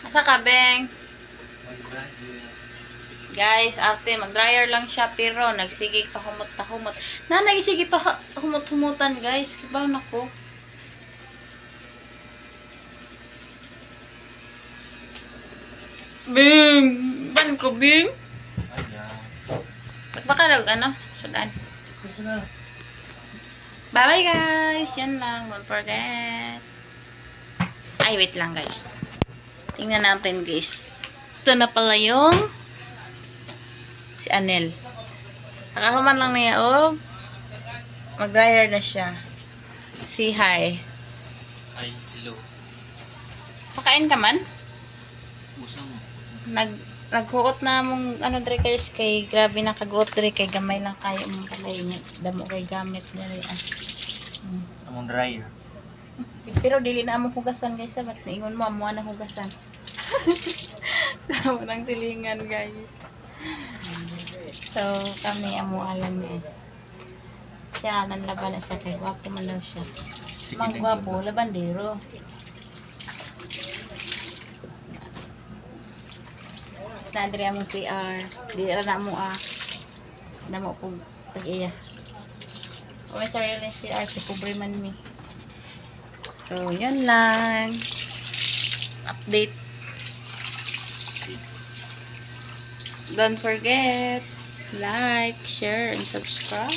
Asa ka, Beng? Guys, arte, mag-dryer lang siya, pero nagsigig pa humot. Na, nagsige pa humot-humutan, guys. Kibaw na ko. Bing! Ban ko, Bing? Ba't baka ano? Sudan. Bye-bye, guys. Yan lang. Don't forget. Ay, wait lang, guys. Tingnan natin, guys. Ito na pala yung si Anel. Nakahuman lang niya, og mag-dryer na siya. Say hi. Ay, hello. Pakain ka man? Busang. Naghuot na mong ano dre guys, kay grabe na kaguot dre, kay gamay lang kayo mong kalay damo kay gamit dre. Among dryer. Pero dili na among hugasan guys, mas niingon mo amo na hugasan. Tama ng silingan guys. So kami amo alam niya. Siya nanlaban na siya, kay gwapo man daw siya. Magwapo, labandero. Na diri among CR, di ra na mo damo pug tag-iya. O may sarili CR si pobre man mi. So yun lang. Update. Don't forget like, share, and subscribe.